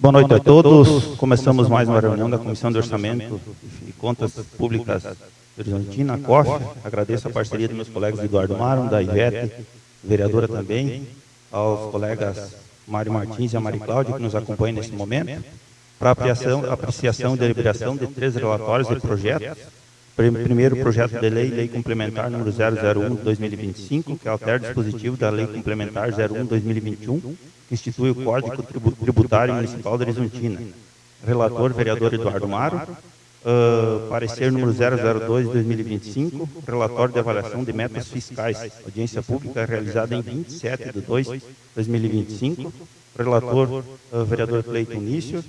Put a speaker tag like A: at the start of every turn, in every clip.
A: Boa noite a todos. Começamos mais uma reunião da Comissão de Orçamento e Contas Públicas de Horizontina, a COF. Agradeço a parceria dos meus colegas Eduardo Maron, da Ivete, vereadora também, aos colegas Mário Martins e a Mari Cláudia, que nos acompanham nesse momento, para apreciação e deliberação de 3 relatórios de projetos. Primeiro, projeto de lei complementar número 001 de 2025, que altera o dispositivo da Lei Complementar 01 de 2021, que institui o Código Tributário Municipal de Horizontina. Relator, vereador Eduardo Maro. Parecer número 002 de 2025, relatório de avaliação de metas fiscais, audiência pública realizada em 27 de 2 de 2025. Relator, vereador Cleiton Nício.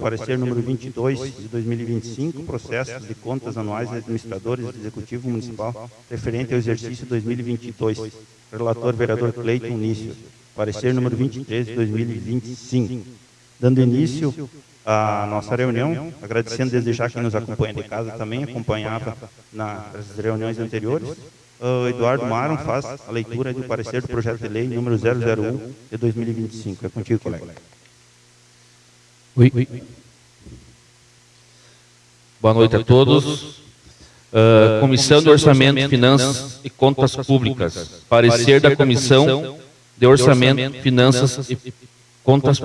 A: Parecer número 22 de 2025, processos de contas anuais de administradores do Executivo Municipal referente ao exercício 2022. Relator, vereador Cleiton Nício. Parecer número 23 de 2025. Dando início à nossa reunião, agradecendo desde já quem nos acompanha de casa também, acompanhava nas reuniões anteriores. Eduardo Maron faz a leitura do parecer do projeto de lei número 001 de 2025. É contigo, colega.
B: Oi. Boa noite a todos. Comissão de Orçamento, Finanças e Contas Públicas. Parecer da Comissão de Orçamento, Finanças e Contas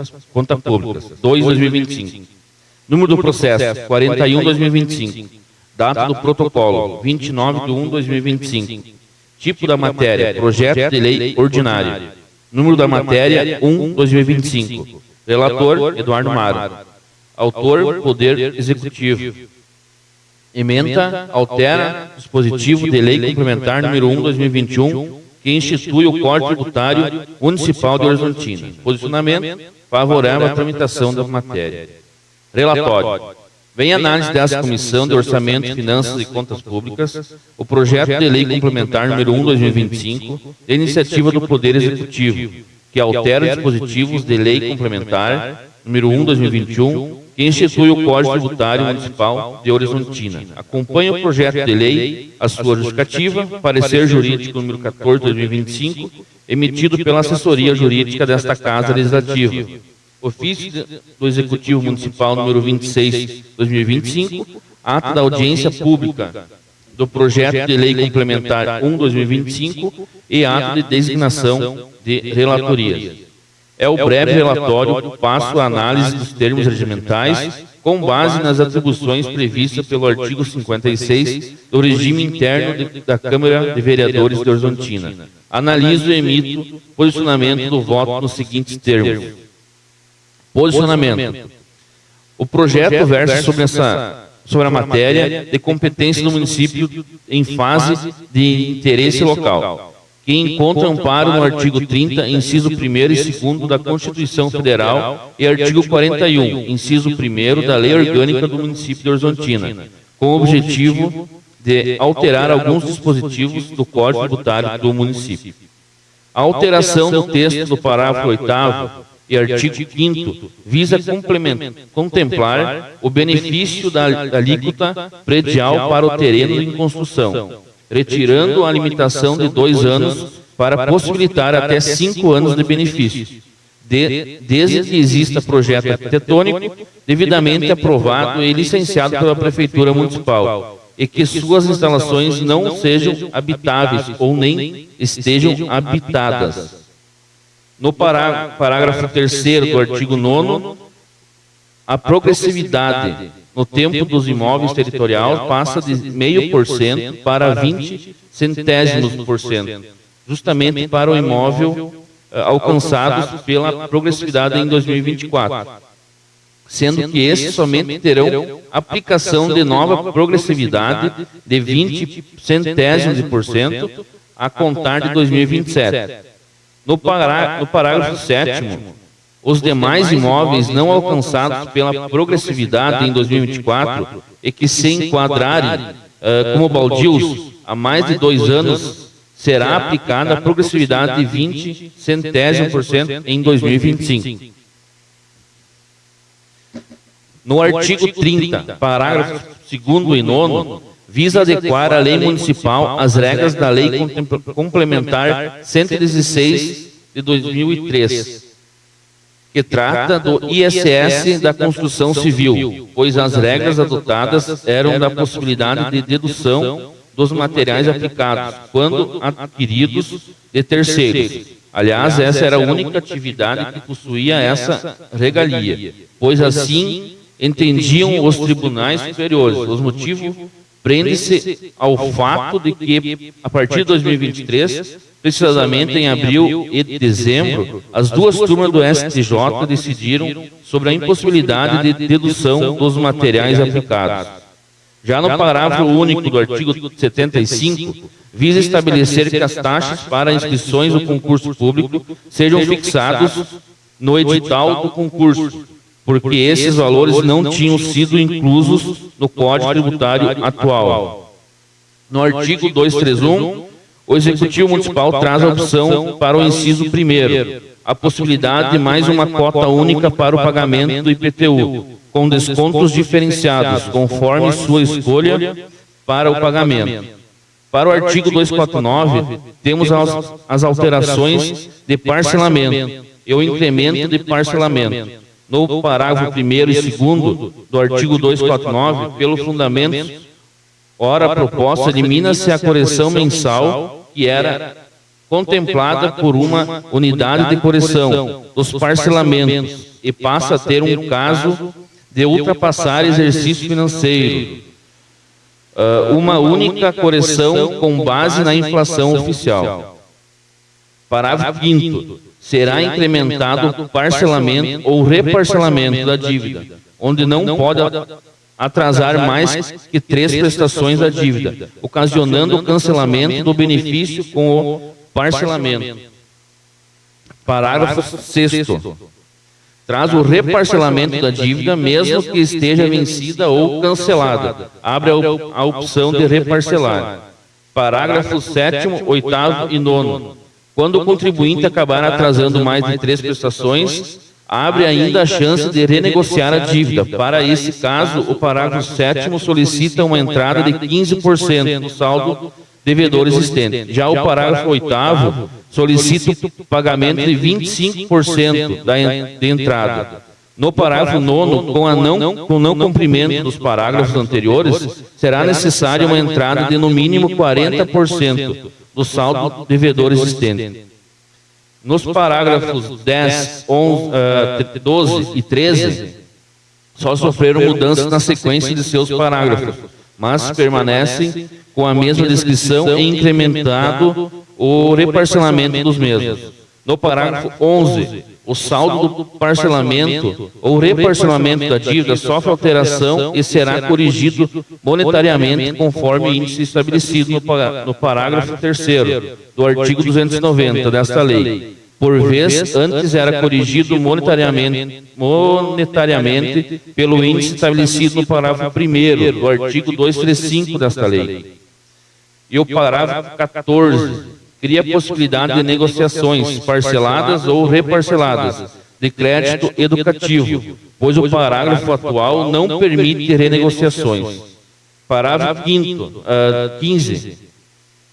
B: Públicas, 2/2025. Número do processo, 41/2025. Data do protocolo, 29/1/2025. Tipo da matéria, projeto de lei ordinário. Número da matéria, 1/2025. Relator, Eduardo Maro. Autor, Poder Executivo. Ementa, altera, dispositivo de lei complementar número 1/2021, que institui o Código Tributário Municipal de Horizontina. Posicionamento, favorável à tramitação da matéria. Relatório. Vem análise dessa Comissão de Orçamento, Finanças e Contas Públicas, o projeto de lei complementar número 1/2025, de iniciativa do Poder Executivo, que altera dispositivos de lei complementar número 1/2021, que institui o Código Tributário Municipal de Horizontina. Acompanha o projeto de lei, a sua justificativa, parecer jurídico número 14/2025, emitido pela assessoria jurídica desta Casa Legislativa. Ofício do Executivo Municipal número 26/2025, ato da audiência pública do projeto de lei complementar 1/2025 e ato de designação de relatoria. É o breve relatório que passo a análise dos termos regimentais com base nas atribuições previstas pelo artigo 56 do regime interno da Câmara de Vereadores de Horizontina. Analiso e emito posicionamento do voto nos seguintes termos. Posicionamento. O projeto versa sobre a matéria de competência do município em fase de interesse local, que encontra amparo no artigo 30, inciso 1º e 2º da Constituição Federal e artigo 41, inciso 1º da Lei Orgânica do Município de Horizontina, com o objetivo de alterar alguns dispositivos do Código Tributário do município. A alteração do texto do parágrafo 8º e artigo 5º visa contemplar o benefício da alíquota predial para o terreno em construção, retirando a limitação de 2 anos para possibilitar até 5 anos de benefício, desde que exista projeto arquitetônico devidamente aprovado e licenciado pela Prefeitura Municipal e que suas instalações não sejam habitáveis ou nem estejam habitadas. No parágrafo 3º do artigo 9º, a progressividade no tempo dos imóveis territoriais passa de 0,5% para 20 centésimos por cento, justamente para o imóvel alcançados pela progressividade em 2024, sendo que esses somente terão aplicação de nova progressividade de 20 centésimos por cento a contar de 2027. No parágrafo 7º, os demais imóveis não alcançados pela progressividade em 2024 e que se enquadrarem como baldios há mais de 2 anos, será aplicada a progressividade de 20 centésimos por cento em 2025. No artigo 30, parágrafos 2º e 9º, visa adequar a lei municipal às regras da Lei Complementar 116 de 2003, que trata do ISS da construção civil, pois as regras adotadas eram da possibilidade de dedução dos materiais aplicados, quando adquiridos de terceiros. Aliás, essa era a única atividade que possuía essa regalia, pois assim entendiam os tribunais superiores. Os motivos prende-se ao fato de que, a partir de 2023, precisamente em abril e dezembro, as duas turmas do STJ decidiram sobre a impossibilidade de dedução dos materiais aplicados. Já no parágrafo único do artigo 75, visa estabelecer que as taxas para inscrições do concurso público sejam fixados no edital do concurso, porque esses valores não tinham sido inclusos no Código Tributário atual. No artigo 231, o Executivo Municipal traz a opção para o inciso 1º, a possibilidade de mais uma cota única para o pagamento do IPTU, com descontos diferenciados, conforme sua escolha para o pagamento. Para o artigo 249, temos as alterações de parcelamento e o incremento de parcelamento. No parágrafo 1º e 2º do artigo 249, pelo fundamento, ora proposta, elimina-se a correção mensal que era contemplada por uma unidade de correção dos parcelamentos e passa a ter um caso de ultrapassar exercício financeiro, uma única correção com base na inflação oficial. Parágrafo 5º. Será incrementado o parcelamento ou reparcelamento da dívida, onde não pode atrasar mais que 3 prestações da dívida, ocasionando o cancelamento do benefício com o parcelamento. Parágrafo 6º. Traz o reparcelamento da dívida, mesmo que esteja vencida ou cancelada. Abre a opção de reparcelar. Parágrafo 7º, 8º e 9º. Quando o contribuinte acabar atrasando mais de 3 prestações, abre ainda a chance de renegociar a dívida. Para esse caso, o parágrafo 7º solicita uma entrada de 15% do saldo devedor existente. Já o parágrafo 8º solicita o pagamento de 25% de entrada. No parágrafo 9º, com o não cumprimento dos parágrafos anteriores, será necessária uma entrada de no mínimo 40% do saldo devedor existente. Nos parágrafos 10, 12 e 13, só sofreram mudanças na sequência de seus parágrafos, mas permanecem com a mesma descrição e incrementado o reparcelamento dos mesmos. No parágrafo 11, o saldo do parcelamento ou reparcelamento da dívida sofre alteração e será corrigido monetariamente conforme índice estabelecido no parágrafo 3º do artigo 290 desta lei. Por vez, antes era corrigido monetariamente pelo índice estabelecido no parágrafo 1º do artigo 235 desta lei. E o parágrafo 14 cria a possibilidade de negociações parceladas ou reparceladas de crédito educativo, pois o parágrafo atual não permite renegociações. Parágrafo 15.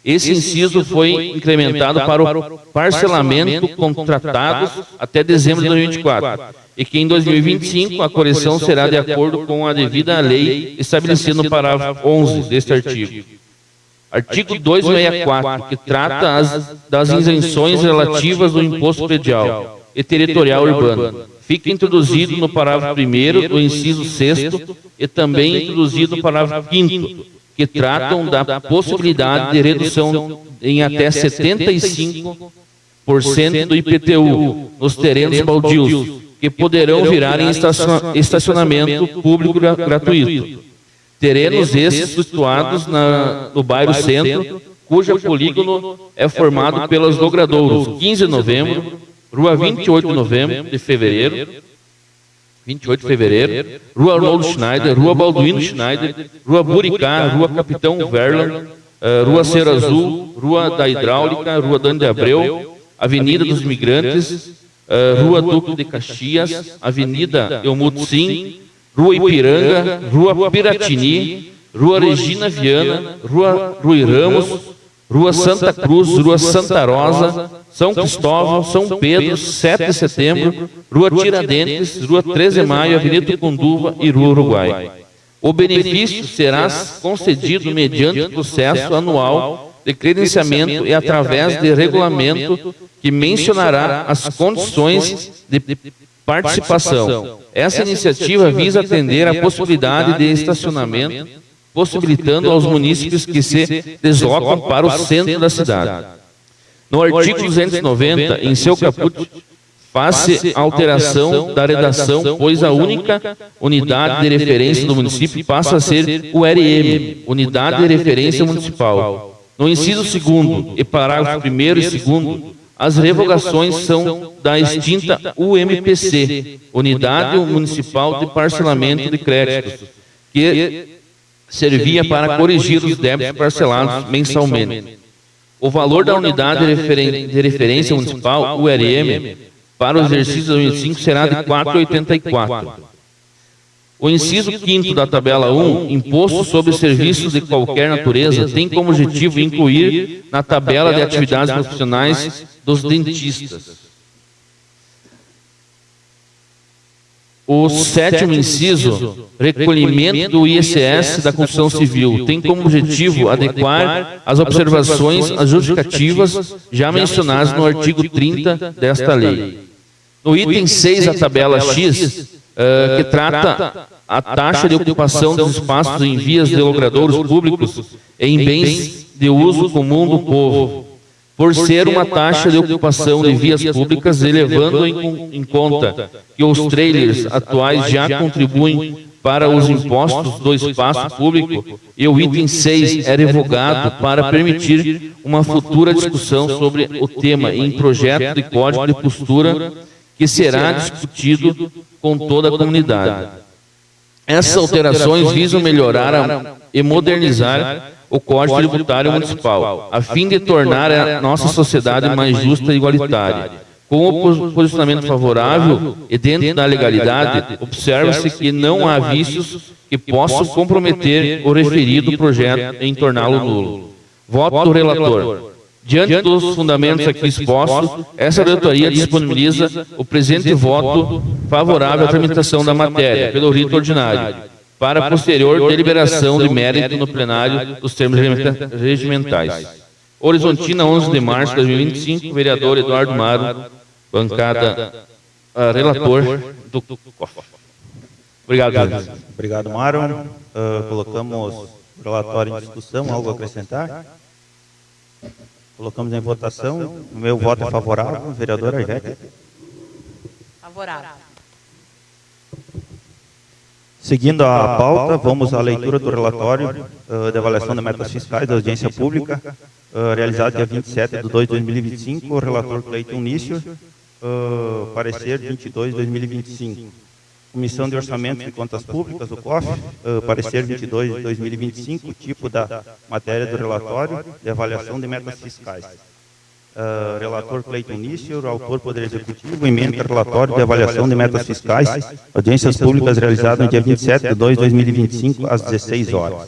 B: Esse inciso foi incrementado para o parcelamento contratados até dezembro de 2024 e que em 2025 a correção será de acordo com a devida lei estabelecida no parágrafo 11 deste artigo. Artigo 264, que trata das isenções relativas do imposto predial e territorial urbano. Fica introduzido no parágrafo 1º do inciso 6º e também introduzido no parágrafo 5º, que tratam da possibilidade de redução em até 75% do IPTU nos terrenos baldios, que poderão virar em estacionamento público gratuito. Terrenos esses situados no bairro Centro, cujo polígono é formado pelos logradouros 15 de novembro, Rua 28 de fevereiro, Rua Arnoldo Schneider, Rua Balduino Schneider, Rua Buricá, Rua Capitão Verlan, Rua Cero Azul, Rua da Hidráulica, Rua Dani de Abreu, Avenida dos Imigrantes, Rua Duque de Caxias, Avenida Elmuto Sim, Rua Ipiranga, Rua Piratini, Rua Regina Viana, Rua Rui Ramos, Rua Santa Cruz, Rua Santa Rosa, São Cristóvão, São Pedro, 7 de Setembro, Rua Tiradentes, Rua 13 de Maio, Avenida Tucunduva e Rua Uruguai. O benefício será concedido mediante processo anual de credenciamento e através de regulamento que mencionará as condições de participação. Essa iniciativa visa atender à possibilidade de estacionamento, possibilitando aos munícipes que se deslocam para o centro da cidade. No artigo 290, em seu caput, faz-se alteração da redação, pois a única unidade de referência do município passa a ser o URM, Unidade de Referência Municipal. No inciso 2º e parágrafo 1º e 2º, as revogações são da extinta UMPC, Unidade Municipal de Parcelamento de Créditos, que servia para corrigir os débitos parcelados mensalmente. O valor da unidade de referência municipal, URM, para o exercício de 2005 será de R$ 4,84. O inciso 5º da tabela 1, imposto sobre serviços de qualquer natureza, tem como objetivo incluir na tabela de atividades profissionais dos dentistas. O 7º inciso, recolhimento do ICS da construção civil, tem como objetivo adequar as observações às justificativas já mencionadas no artigo 30 desta lei. No item 6 da tabela X, que trata a taxa de ocupação dos espaços em vias de logradouros públicos em bens de uso comum do povo, por ser uma taxa de ocupação de vias públicas, levando em conta que os trailers atuais já contribuem para os impostos do espaço público, e o item 6 é revogado para permitir uma futura discussão sobre o tema em projeto de código de postura que será discutido com toda a comunidade. Essas alterações visam melhorar e modernizar o Código Tributário Municipal, a fim de tornar a nossa sociedade mais justa e igualitária. Com o posicionamento favorável e dentro da legalidade, observa-se que não há vícios que possam comprometer o referido projeto em torná-lo nulo. Voto do relator. Diante dos fundamentos aqui expostos, essa diretoria disponibiliza o presente voto favorável à tramitação da matéria pelo rito ordinário, para posterior deliberação de mérito no plenário dos termos regimentais. Horizontina, 11 de março de 2025, vereador Eduardo Maro, bancada relator do COF. Obrigado, presidente.
A: Obrigado, Maro. Colocamos o relatório em discussão. Algo a acrescentar? Colocamos em votação. O meu voto é favorável. Vereadora Ivete.
C: Favorável.
A: Seguindo a pauta, vamos à leitura do relatório de avaliação de metas fiscais da audiência pública, realizado dia 27 de 2 de 2025, o relator Cleiton Nício, parecer 22 de 2025. Comissão de Orçamento e Contas Públicas, o COF, parecer 22 de 2025, tipo da matéria do relatório de avaliação de metas fiscais. Relator Cleiton Nício, autor Poder Executivo, emenda relatório de avaliação de metas fiscais, audiências públicas realizadas no dia 27 de 2 de 2025, às 16 horas.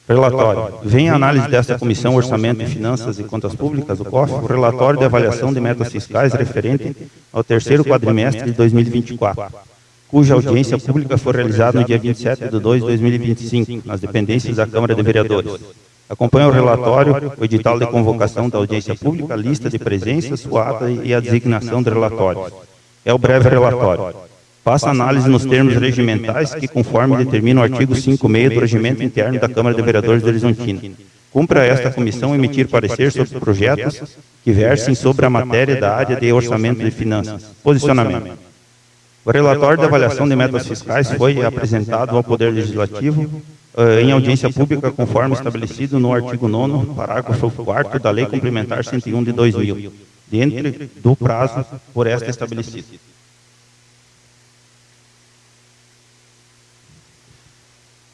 A: Relatório. Vem a análise desta Comissão Orçamento e Finanças e Contas Públicas, o COF, o relatório de avaliação de metas fiscais referente ao terceiro quadrimestre de 2024, cuja audiência pública foi realizada no dia 27 de 2 de 2025, nas dependências da Câmara de Vereadores. Acompanha o relatório, o edital de convocação da audiência pública, a lista de presença, sua ata e a designação do relatório. É o breve relatório. Faça análise nos termos regimentais que, conforme determina o artigo 5.6 do Regimento Interno da Câmara de Vereadores de Horizontina. Cumpra esta comissão emitir parecer sobre projetos que versem sobre a matéria da área de orçamento e finanças. Posicionamento. O relatório de avaliação de metas fiscais foi apresentado ao Poder Legislativo em audiência pública conforme estabelecido no artigo 9º, parágrafo 4º da Lei Complementar 101 de 2000, dentro do prazo por esta estabelecido.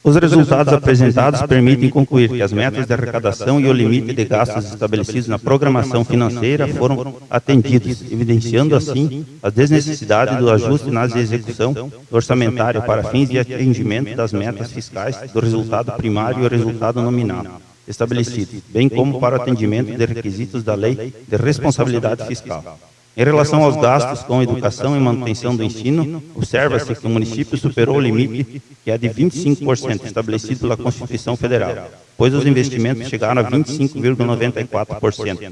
A: Os resultados apresentados permitem concluir que as metas de arrecadação e o limite de gastos estabelecidos na programação financeira foram atendidos, evidenciando assim a desnecessidade do ajuste na execução orçamentária para fins de atingimento das metas fiscais do resultado primário e o resultado nominal. estabelecidos, bem como para o atendimento de requisitos da Lei de Responsabilidade Fiscal. Em relação aos gastos com educação e manutenção do ensino, observa-se que o município superou o limite, que é de 25%, estabelecido pela Constituição Federal, pois os investimentos chegaram a 25,94%.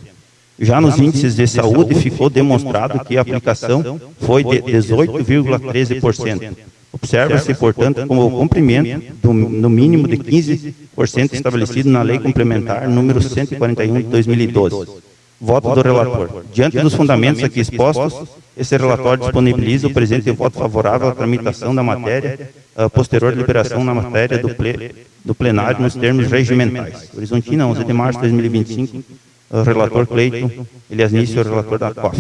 A: Já nos índices de saúde, ficou demonstrado que a aplicação foi de 18,13%. Observa-se, portanto, como o cumprimento no mínimo de 15% estabelecido na Lei Complementar número 141 de 2012. Voto do relator. Diante dos fundamentos aqui expostos, esse relatório disponibiliza o presente voto favorável à tramitação da matéria, a posterior deliberação na matéria do plenário nos termos regimentais. Horizontina, 11 de março de 2025, relator Cleiton Elias Nício, relator da COF.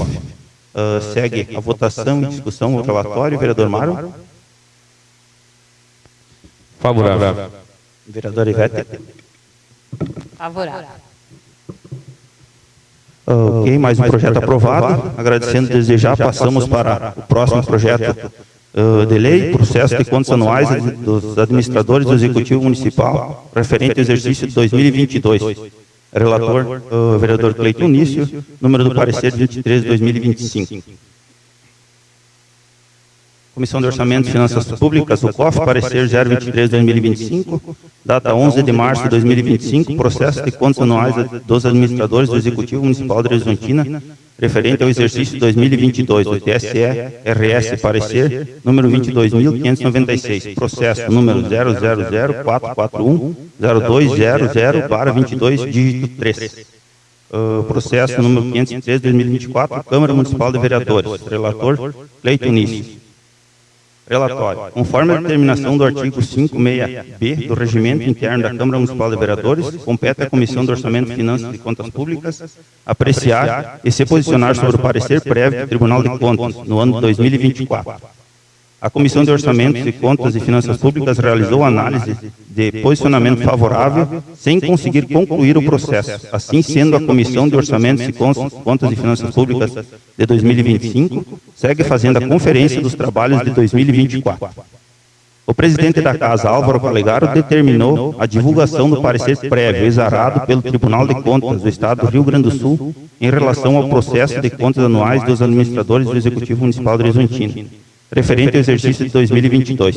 A: Segue a votação e discussão do relatório. Vereador Mário.
B: Favorável.
A: Vereador Ivete.
C: Favorável.
A: Ok, mais um projeto aprovado. Agradecendo desde já, passamos para o próximo projeto de lei, processo de contas anuais dos administradores do Executivo Municipal, referente ao exercício de 2022. Relator, vereador Cleiton Nício, número do parecer 23 de 2025. Comissão de Orçamento e Finanças Públicas, o COF, parecer 023 de 2025, data 11 de março de 2025, processo de contas anuais dos administradores do Executivo Municipal de Horizontina, referente ao exercício 2022 do TSE-RS, parecer número 22.596, processo número 00044100200/22, dígito 3. Processo número 503 de 2024, Câmara Municipal de Vereadores. Relator Cleiton Nício. Relatório. Conforme a determinação do artigo 56B do Regimento Interno da Câmara Municipal de Vereadores, compete à Comissão de Orçamento, Finanças e Contas Públicas apreciar e se posicionar sobre o parecer prévio do Tribunal de Contas no ano de 2024. A Comissão de Orçamento e Contas e Finanças Públicas realizou análise de posicionamento favorável sem conseguir concluir o processo. Assim sendo, a Comissão de Orçamento e Contas e Finanças Públicas de 2025 segue fazendo a conferência dos trabalhos de 2024. O presidente da Casa, Álvaro Calegaro, determinou a divulgação do parecer prévio exarado pelo Tribunal de Contas do Estado do Rio Grande do Sul em relação ao processo de contas anuais dos administradores do Executivo Municipal de Horizontina, referente ao exercício de 2022,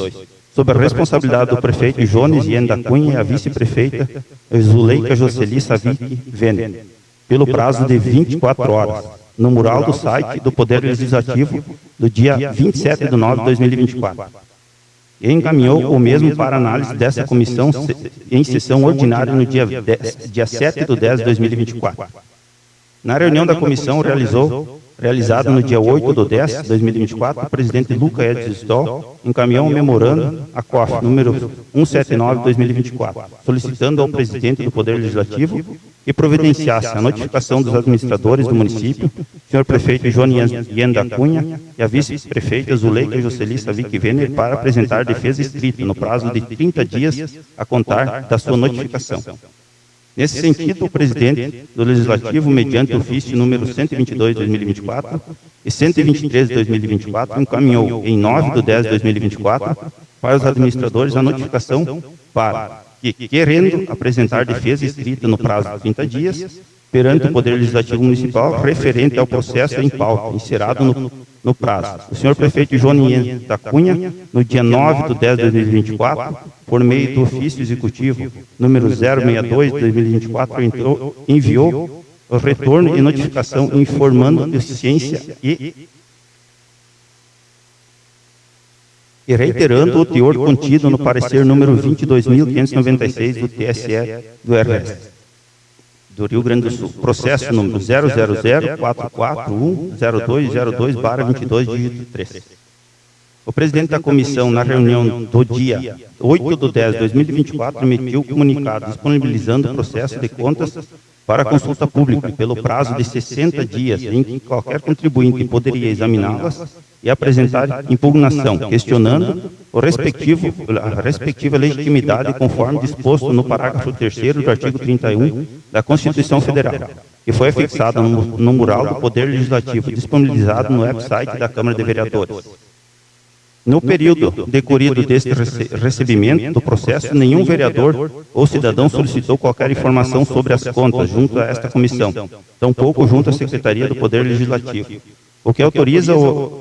A: sob a responsabilidade do prefeito Jones Ien da Cunha e a vice-prefeita Zuleika Jocely Savic Vene, pelo prazo de 24 horas, no mural do site do Poder Legislativo do dia 27 de nove de 2024. E encaminhou o mesmo para análise dessa comissão em sessão ordinária no dia 7 de 10 de 2024. Na reunião da comissão realizada no dia 8 de 10 de 2024, o presidente Luca Edson Stoll encaminhou um memorando à COF, número 179 de 2024, solicitando ao presidente do Poder Legislativo que providenciasse a notificação dos administradores do município, senhor prefeito João Ien da Cunha e a vice-prefeita Zuleika Jocely Savic Vene, para apresentar defesa escrita no prazo de 30 dias a contar da sua notificação. Nesse sentido, o presidente do Legislativo, mediante ofício número 122 de 2024 e 123 de 2024, encaminhou em 9 de 10 de 2024 para os administradores a notificação para que, querendo apresentar defesa escrita no prazo de 30 dias, perante o Poder Legislativo Municipal, referente ao processo em pauta, encerrado no prazo. O senhor prefeito João Ien da Cunha, no dia 9 de 10 de 2024, por meio do ofício executivo número 062 de 2024, enviou o retorno e notificação informando de ciência e reiterando o teor contido no parecer número 22.596 do TSE do RS do Rio Grande do Sul, processo número 00044102020/22, dígito 3. O presidente da comissão, na reunião do dia 8 de 10 de 2024, emitiu comunicado disponibilizando o processo de contas para consulta pública pelo prazo de 60 dias, em que qualquer contribuinte poderia examiná-las e apresentar impugnação, questionando a respectiva legitimidade conforme disposto no parágrafo 3º do artigo 31 da Constituição Federal, que foi fixada no mural do Poder Legislativo, disponibilizado no website da Câmara de Vereadores. No período decorrido deste recebimento do processo, nenhum vereador ou cidadão solicitou qualquer informação sobre as contas junto a esta comissão, tampouco junto à Secretaria do Poder Legislativo, o que autoriza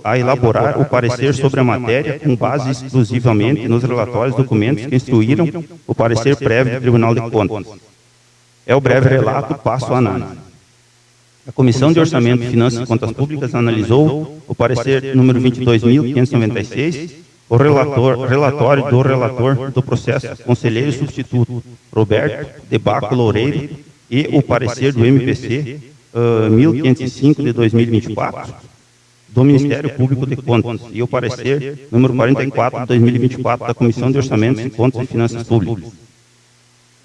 A: a elaborar o parecer sobre a matéria com base exclusivamente nos relatórios e documentos que instruíram o parecer prévio do Tribunal de Contas. É o breve relato, passo a análise. A Comissão de Orçamento, Finanças e Contas Públicas analisou o parecer número 22.596, o relatório do relator do processo, conselheiro substituto Roberto de Baco Loureiro, e o parecer do MPC 1505 de 2024, do Ministério Público de Contas, e o parecer número 44 de 2024 da Comissão de Orçamentos e Contas e Finanças Públicas.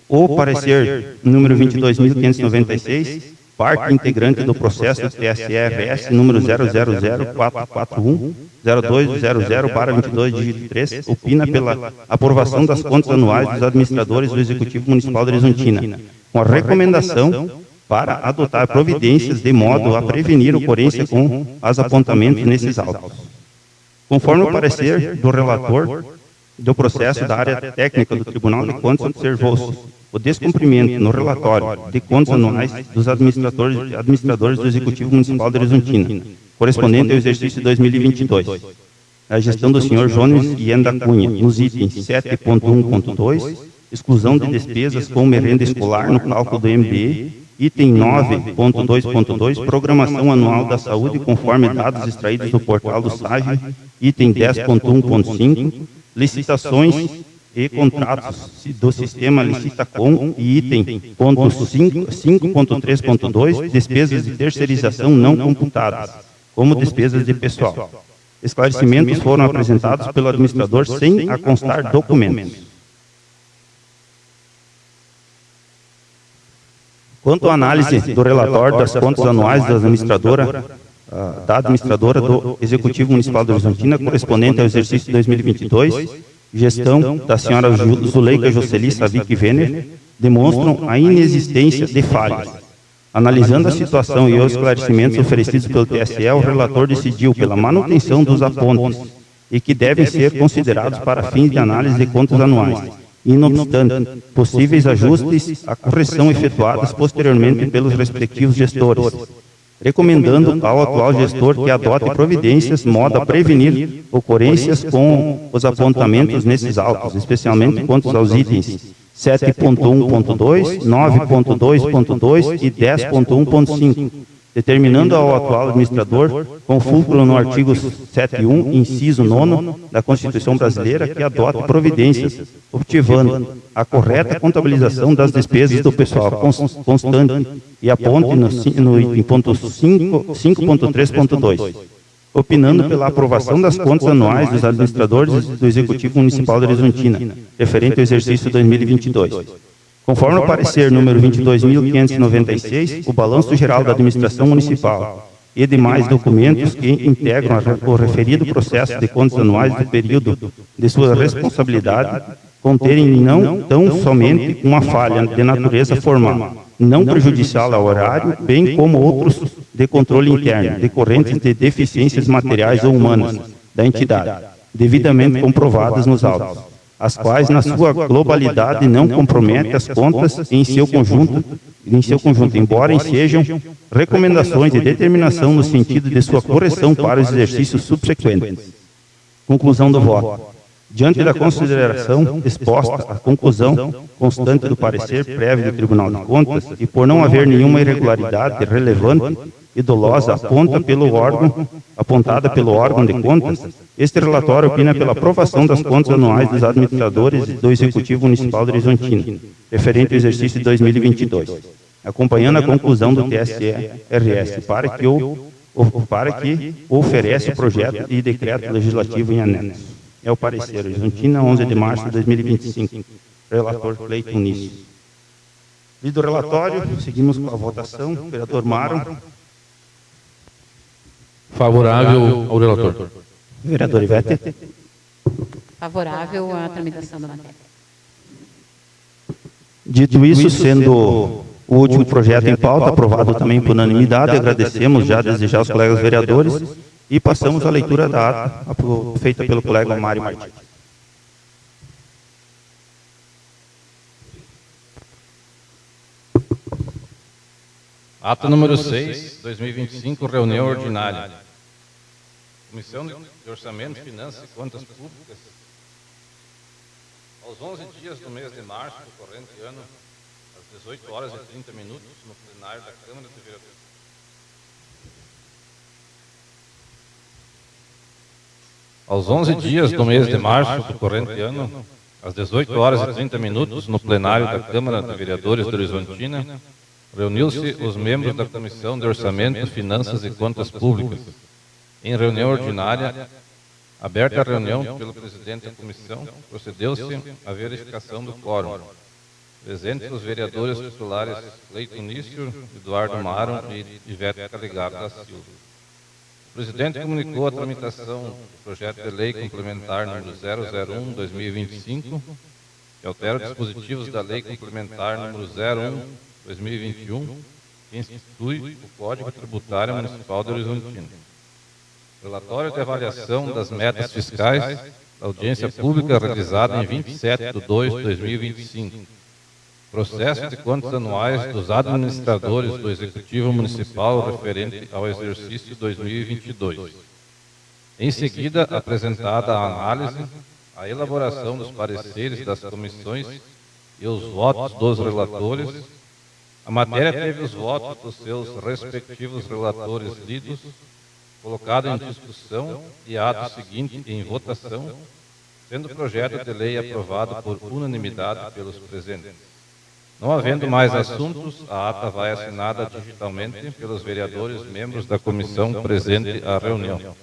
A: O parecer número 22.596, parte integrante do processo do TSE-RS número 00044102000/22, dígito 3, opina pela aprovação das contas anuais dos administradores do Executivo Municipal de Horizontina, com a recomendação para adotar providências de modo a prevenir ocorrência com os apontamentos nesses autos. Conforme o parecer do relator do processo da área técnica do Tribunal de Contas, observou-se o descumprimento no relatório de contas anuais dos administradores do Executivo Municipal de Horizontina, correspondente ao exercício 2022. A gestão do senhor Jones Ienda Cunha, nos itens 7.1.2, exclusão de despesas com merenda escolar no cálculo do MDE, item 9.2.2, programação anual da saúde conforme dados extraídos do portal do SAGE, item 10.1.5, licitações e contratos do sistema Licitacom e item 5.3.2, despesas de terceirização não computadas, como despesas de pessoal. Esclarecimentos foram apresentados pelo administrador sem a constar documentos. Quanto à análise do relatório das contas anuais da administradora do Executivo Municipal de Horizontina, correspondente ao exercício 2022, gestão da senhora Zuleika Jocely Savic Venner, demonstram a inexistência de falhas. Analisando a situação e os esclarecimentos oferecidos pelo TSE, o relator decidiu pela manutenção dos apontes e que devem ser considerados para fins de análise de contas anuais, e, não obstante, possíveis ajustes à correção efetuadas posteriormente pelos respectivos gestores, recomendando ao atual gestor que adote providências modo a prevenir ocorrências com os apontamentos nesses autos, especialmente quanto aos itens 7.1.2, 9.2.2 e 10.1.5, determinando ao atual administrador, com fulcro no artigo 7.1, inciso 9 da Constituição Brasileira, que adote providências, objetivando a correta contabilização das despesas do pessoal constante e aponte em ponto 5.3.2, opinando pela aprovação das contas anuais dos administradores do Executivo Municipal de Horizontina, referente ao exercício 2022. Conforme o parecer número 22.596, o balanço geral da administração municipal e demais documentos que integram o referido processo de contas anuais do período de sua responsabilidade conterem não tão somente uma falha de natureza formal, não prejudicial ao horário, bem como outros de controle interno, decorrentes de deficiências materiais ou humanas da entidade, devidamente comprovadas nos autos, as quais, na sua globalidade, não comprometem as contas em seu conjunto, embora sejam recomendações de determinação no sentido de sua correção para os exercícios subsequentes. Conclusão do voto. Diante da consideração exposta à conclusão constante do parecer prévio do Tribunal de Contas, e por não haver nenhuma irregularidade relevante e dolosa apontada pelo órgão de contas, este relatório opina pela aprovação das contas anuais dos administradores do Executivo Municipal de Horizontina, referente ao exercício de 2022, acompanhando a conclusão do TSE-RS, para que oferece o projeto e decreto legislativo em anexo. É o parecer, Horizontina, 11 de março de 2025. Relator Cleiton Nisso. Lido o relatório, seguimos com a votação. Vereador Maron.
B: Favorável ao relator.
A: Vereador Ivete.
C: Favorável à tramitação da matéria.
A: Dito isso, sendo o último projeto em pauta, aprovado também por unanimidade, agradecemos já desejar aos colegas vereadores E passamos a leitura da ata feita pelo colega Mário Martins.
D: Ata número 6, 2025, reunião ordinária. Comissão de Orçamento, Finanças e Contas Públicas. Aos 11 dias do mês de março do corrente ano, às 18 horas e 30 minutos, no plenário da Câmara de Vereadores. Aos 11 dias do mês de março do corrente ano, às 18 horas e 30 minutos, no plenário da Câmara de Vereadores de Horizontina, reuniu-se os membros da Comissão de Orçamento, Finanças e Contas Públicas. Em reunião ordinária, aberta a reunião pelo presidente da comissão, procedeu-se à verificação do quórum. Presentes os vereadores titulares Cleiton Nício, Eduardo Maron e Ivete Calegaro da Silva. O presidente comunicou a tramitação do projeto de lei complementar número 001/2025, que altera os dispositivos da lei complementar número 01/2021, que institui o Código Tributário Municipal de Horizontina. Relatório de avaliação das metas fiscais da audiência pública realizada em 27/2/2025. Processo de contas anuais dos administradores do Executivo Municipal referente ao exercício 2022. Em seguida, apresentada a análise, a elaboração dos pareceres das comissões e os votos dos relatores. A matéria teve os votos dos seus respectivos relatores lidos, colocado em discussão e ato seguinte em votação, sendo o projeto de lei aprovado por unanimidade pelos presentes. Não havendo mais assuntos, a ata vai assinada digitalmente pelos vereadores membros da comissão presente à reunião.